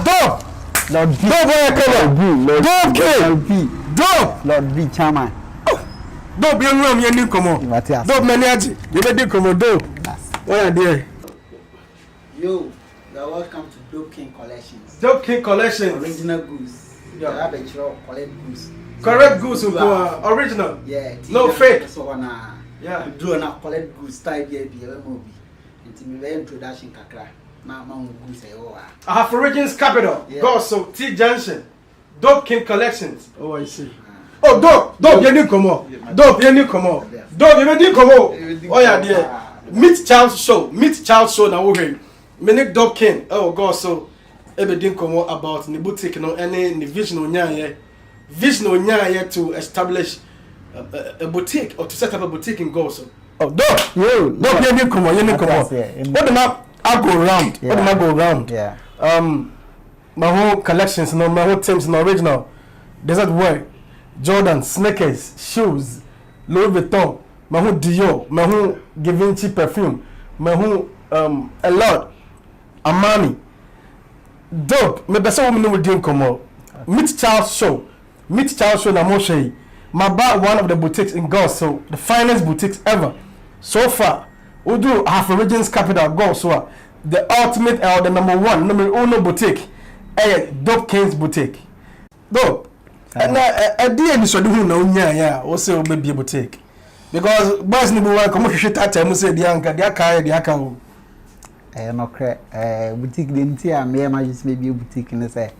Dog. Lord B. Dog Dog B. Dog. Lord B. Chairman. Dog be room ye ni komo. Dog many aji. You be di komo dog. Why are there? Yo, you are welcome to Dope King Collections. Dope King Collections. Original goose. Yeah. You have a correct goose. Correct goose original. Yeah. No fake. So yeah. Do na collect goose type here be movie. Until me introduction kakra. Na ma goose e o. I have Origins Capital. Yeah. God so T Junction. Dope King Collections. Oh, I see. Oh, Dope, you need come on. Dope, you need come on. Dope, you need come on. Oh, yeah, dear. Meet Child Show now, okay. Many Dope King. Oh, God, so everything come on about the boutique, no, any vision on here to establish a boutique or to set up a boutique in Goso. Oh, Dope, you need come on. What am I go around? What am I go around? Yeah. My whole collections, no, my whole teams, no original. Does that work? Jordan, sneakers, shoes, Louis Vuitton, my whole Dior, my whole Givenchy perfume, my whole a lot, Armani. Dope, me best woman will drink come out. Meet Child Show na Moshe. My bar one of the boutiques in Gulf, so the finest boutiques ever. So far, we do have Origins Capital Gulf, so the ultimate the number one boutique. Dope King's boutique. Dope. And I didn't so do no yeah, also maybe a boutique. Because boys need to come shit at time say the anchor, the account. No boutique didn't me just maybe a boutique in the say.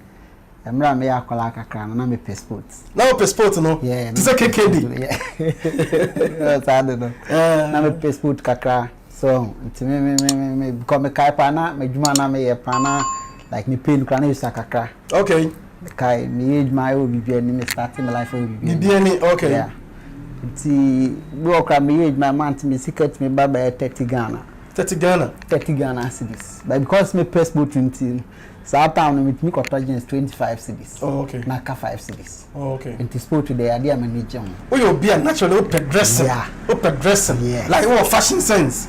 I'm not me akolaka crown, and I'm a passport. No passport, no? Yeah. It's a KKD. Yeah. I don't know. I'm a passport kakra. So, to me, become a kaipana, my jumana me a pana. Like me pain can use kakra. Okay. Kai me age my old be me starting my life will be. Okay. Yeah. See work me age my month me secret me baba 30 Ghana. 30 Ghana. 30 Ghana cedis. But because me passport until so time with me contagions 25 cedis. Oh okay. Naka 5 cedis. Oh okay. And to sport today I dear manager. Oh you be a naturally open dressing. Yeah. Open dressing. Yeah. Like what fashion sense.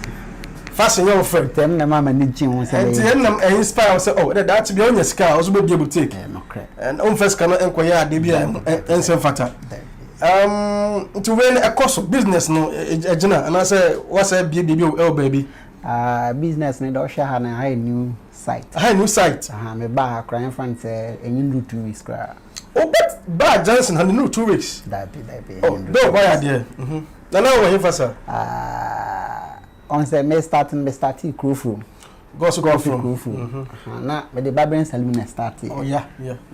Fashion your friend. Them na mama managing one say. And them inspire say oh that to be on your scar also be able to take. Yeah, no correct. And on first cannot enquire dey be and some factor. To run a course of business no ejina and I say what's a baby baby. Business need to share na high new site. High new site. Me ba crying fan say enyu 2 weeks cry. Oh but Bar Johnson had no 2 weeks. That be. Oh, don't buy there. Now what you for sir? On say me starting crew from. Go from. Na me the barbering salon start here. Oh yeah.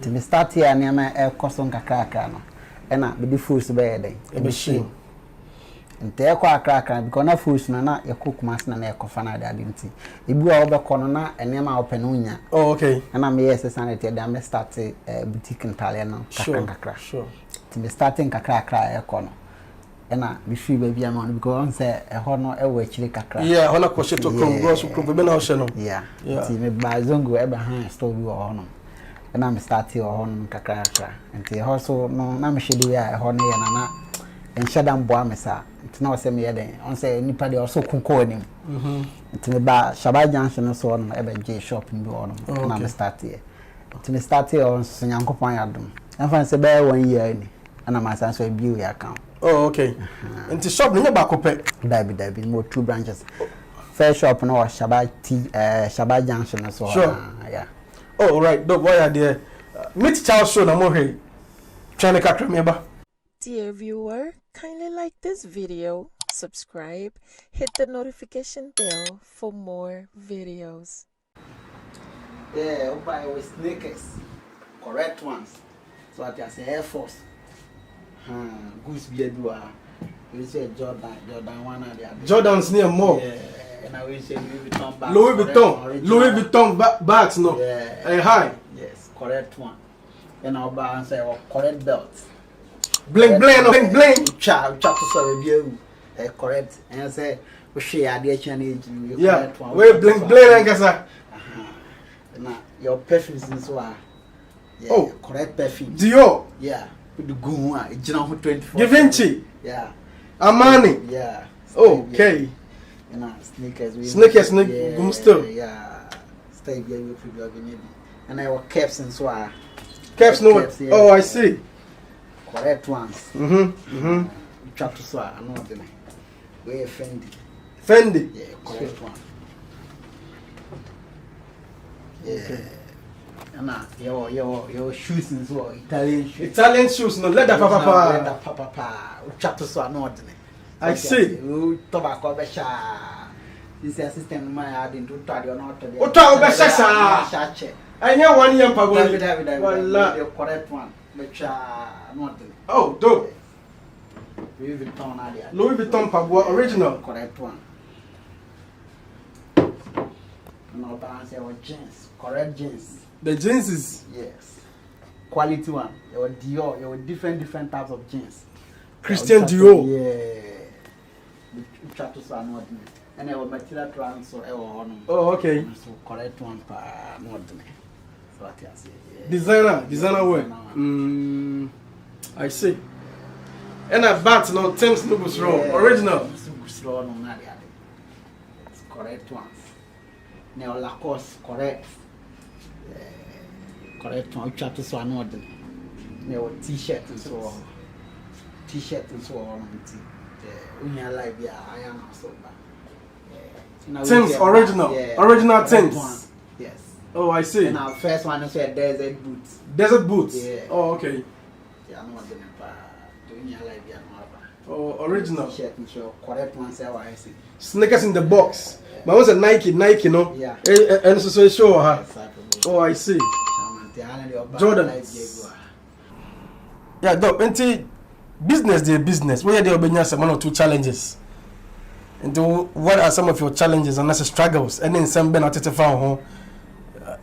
To me start here na me e custom kakra no. E na be the foods be dey. E machine. Nte e kwa kakra because na foods na e cook mas na e kofa na dey nti. Ebu a obekọ no na enema open unya. Oh okay. Na me yes sanity dey me start boutique Italian no kakra. Sure. To me starting kakra e kono. Na me free baby am because on say e ho no e wo akire kakra. Yeah, ho na ko sheto krom go so krom be na ho she no. Yeah. Ti me ba zongo e be han store bi wo ho no. Na me start here ho no kakra. Nti ho so no na me hwede ya e ho no ye na enshadam boa me sa. Nti na wo se me ye den. On say nipa de also kunko anim. Nti me ba Shaba Junction so no e be J shop bi wo no. Na me start here. Nti me start here on so nyankopon yadom. Enfa se be 1 year ni. Na ma san so e bi account. Oh, okay. And the shop no back up. Dabi more 2 branches. First shop no Shaba Junction so. Sure. Yeah. Oh, right. Don't worry there. Meet Child Show na mo hey. Trying to catch me ba. Dear viewer, kindly like this video, subscribe, hit the notification bell for more videos. Yeah, buy with sneakers. Correct ones. So I say Air Force. Goose beard we say Jordan one and the other. Jordan's near more. Yeah, and I will say Louis Vuitton bags no. Yeah. High. Yes, correct one. And I'll buy and say correct belt. Bling. Chat to serve you. Correct. And I say we share the change. Yeah. We bling and kasa. Now your perfumes is one. Yeah, oh, correct perfume. Dior. Yeah. The goo it's now 24. Givenchy. Yeah. Armani. Yeah. Okay. Sneakers. Sneakers, still. Yeah. Stay here with you. and I will caps and so on. Caps no. Oh, I see. Correct ones. Chap to so I know them. We Fendi. Fendi. Yeah, correct one. Yeah. And your shoes and so Italian shoes. Italian shoes, no leather papa. Leather papa. Chap to so I know them. I see. Tobacco besha. This assistant my add into Tadi or not. Ota obesha. I hear 1 year pabo. The correct one. Which not. Oh, dope. Louis Vuitton area. Louis Vuitton pabo original. Correct one. No balance your jeans. Correct jeans. The jeans is yes. Quality one. Your Dior, your different types of jeans. Christian Dior. Yeah. Chatos are not. And our material transfer. Oh, okay. So correct one per not. So what you say? Designer wear. I see. And a bat no Thames no goes wrong. Original. It's correct ones. Now Lacoste correct. Correct one. Chatos are not. Now t-shirt and so on. T-shirt and so on. Unya like I am so bad. Thames original. Original Thames. Yes. Oh, I see. And our first one is a desert boots. Desert boots. Yeah. Oh, okay. Yeah, I'm not doing like oh, original. T-shirt and so correct one say what I see. Sneakers in the box. But was a Nike, no? Yeah. And so show her. Oh, I see. Jordan. Yeah, doc. Enti business, the business. Where there will be just 1 or 2 challenges. And what are some of your challenges and that's struggles? And then some ben at home.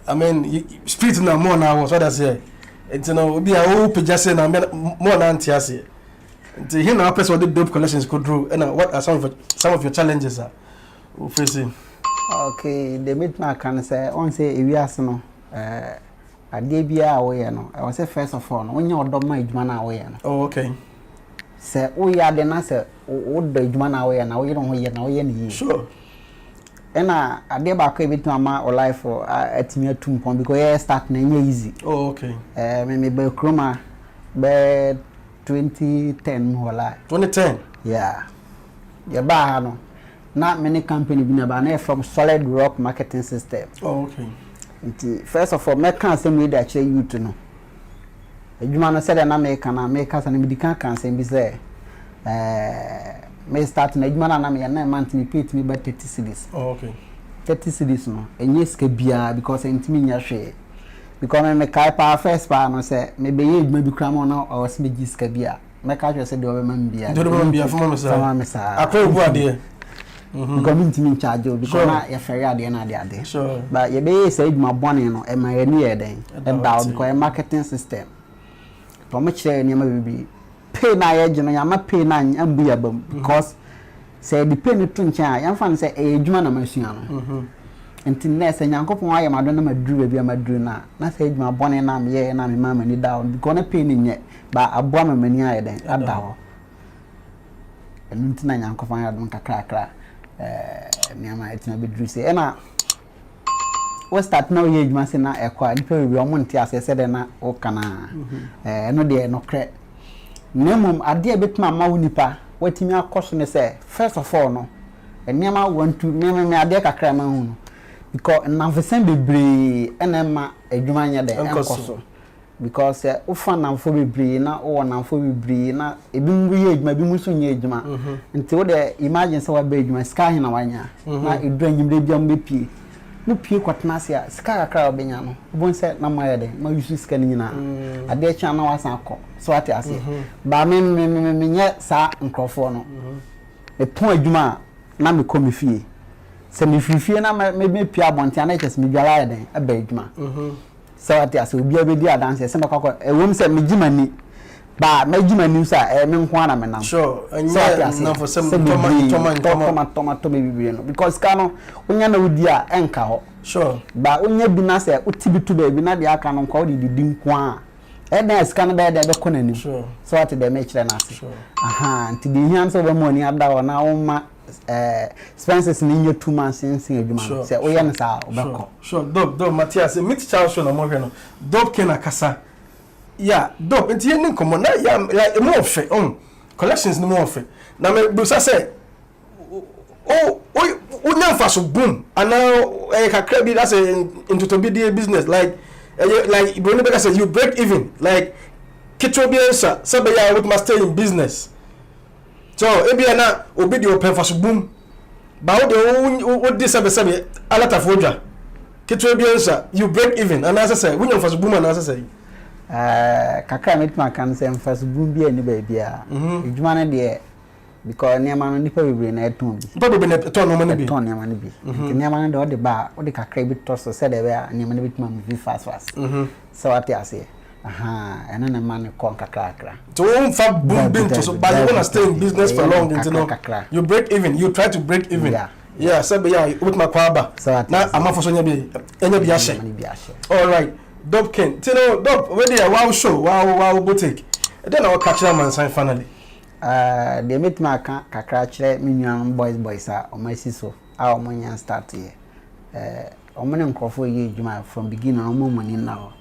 I mean, street now more now. What I say? It's be a open just saying more than Tiasi. The here now person what the dope collections could do. And what are some of your challenges are facing? Okay, the midnight can say on say if you ask no I gave you away no. I was say first of all when you do my man away no. Oh, okay. Say we are the answer what the man away now you don't hear now you sure. And I did back a bit to my life for at me 2 points because I start easy. Oh, okay. Maybe by Chroma by 2010 more like 2010. yeah. Yeah, but no, not many companies been about from Solid Rock marketing system. Oh, okay. First of all, make can't say me that you to know. You man said that I make and me can't say be say. Me start na adwuma na me ya 9 months me pay me by 30 cedis. Oh, okay. 30 cedis no. Enye sika bia because entimi nya hwe. Because me kai pa first pa no say me be ye adwuma bi kra mo na o se me gi sika bia. Me ka hwe say de o be man bia. Do be man bia for me say. For me say. Akwa bu ade. Because me ntimi charge because na ya fere ade na ade. Sure. But ye be say adwuma bone no e ma ye ni ye den. E da because marketing system. To me kire ni ma bibi. Pay na ye gino ya ma pay na ambu ya bam because say the pay ni to ncha ya mfa say e adwuma na masua no enti na say nyankopon aye ma do na maduru bia maduru na say adwuma bone na me ye na me mama ni down because na pay ni nye ba aboa ma mani aye den ada ho enti na nyankopon ya do kakra me ama etina be duru say na we start now ye adwuma say na ekwa ni pay bi o mo ntia say de na o kana no de no kre nemum ade betuma ma wonipa watimi akoso ne say first of all no enema want to me ade kakra ma hu no because na vesen bebre enema adwuma nya de enkoso because ufa na mfo bebre na o na mfo bebre na ebi mu ye adwuma bi mu so nya adwuma nti wo de imagine say wa be adwuma ska hin na wanya na edura nyimre bia mu bepie no pie kwatena sia ska kakra obenya no bon se na ma de ma yusu ska ni nyina ade cha na wasan akọ so ate ase ba me nye sa nkrofo no e pon adwuma na me komi fie se me fie na me pie abonte na kese me dwala de e ba adwuma so ate ase obi abedi adanse se me kwakọ ewom se me gimani ba me gimani sa me nko ana me nam sure anya na for some tomato me bibire no because kano onya na wudi a enka ho sure ba onya bi na se utibitu ba bi na de aka no nko de didi nko a na scan be kona ni sure so ate de me kire na ase aha nti de hian so ba mo ni ada ho na wo ma expenses in your 2 months since you say we yan sa obeko sure dope Matthias meet Charles show na mo hwe no dope ken akasa yeah dope enti yen nkomo na ya like mo ofe collections no mo ofe na me busa say nya mfaso boom and now kakra bi that's into to be the business like Ibrahim Beka said you break even like kitro bi answer sabe ya with my stay in business so ebi na obi di open mfaso boom ba wo de sabe alata fodwa kitro bi answer you break even and as I say when you mfaso boom and as I say kakra metima kan say mfaso boom bi ani ba bia edwuma na de because niama no nipa bebre na eton bi nipa bebre na eton no bi eton niama no bi niama no de odi ba odi kakra bi to so say de be niama no bituma move fast so what you say ena na man kon kakra so won fa boom bin to so but you want to stay in business for long until no you break even you try to break even yeah so be with my kwaba na amafo so nya bi a share all right dope ken tino dope we dey wow show wow boutique then I will catch them and sign finally they meet my kakra kire minyan boys o my siso a o monyan start here o money nkrofo ye djuma from beginning o money now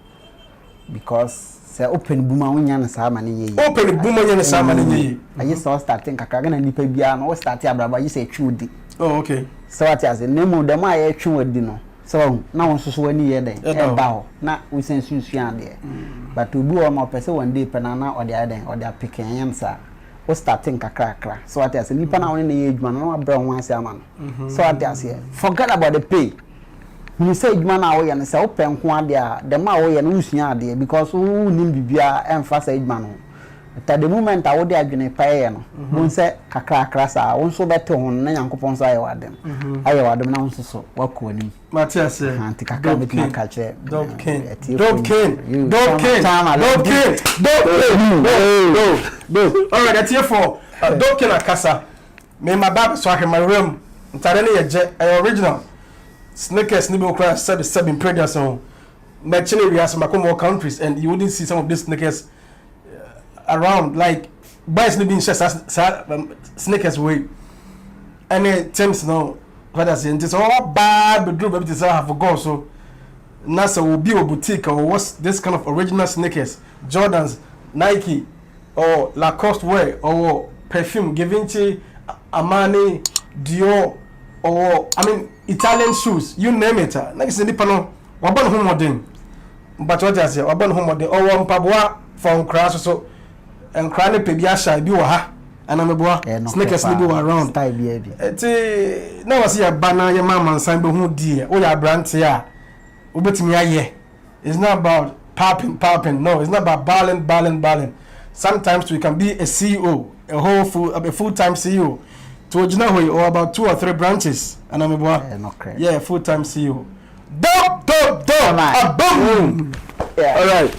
because say open boom a wonya na sa mane ye open boom nya na sa mane ye ayi so starting kakra na nipa bia no start abraba yi say twudi oh okay so what as name dem a ye twudi no so na won so wani ye den e ba ho na we sensu ade but obi o ma pese one day penana o de aden o de picken yansa o starting kakra so what as nipa na won na ye adwuma na abra ho ase ama no so what as forget about the pay you say adwuma na wo ye no say o pen ko ade a dem a wo ye no usua ade because wo nim bibia emphasize adwuma no at the moment I would adwene paye no won say kakra sa won so bete ho na yankopon so aye wadem na won so wako ni Matthias anti kakra bit na culture dope king all right that's here for dope king akasa me my bab so I my room ntare ne ye original sneakers ni be okra said in previous so actually we have some more countries and you wouldn't see some of these sneakers around like boys being sneakers way any terms no what I say it's all bad but do baby say have gone so NASA will be a boutique or what's this kind of original sneakers Jordans Nike or Lacoste wear or perfume giving to Armani Dior or I mean Italian shoes you name it like say nipa no wabon home modern but what I say wabon home modern or one pabwa for crash so and crying pebia shy bi wa and ameboa sneakers ni bi around style bi na wasi ya bana ya mama nsan be hu die o ya brand ya obetimi aye it's not about popping no it's not about balling sometimes we can be a CEO a full-time CEO to original or about 2 or 3 branches and ameboa yeah full-time CEO dope boom yeah all right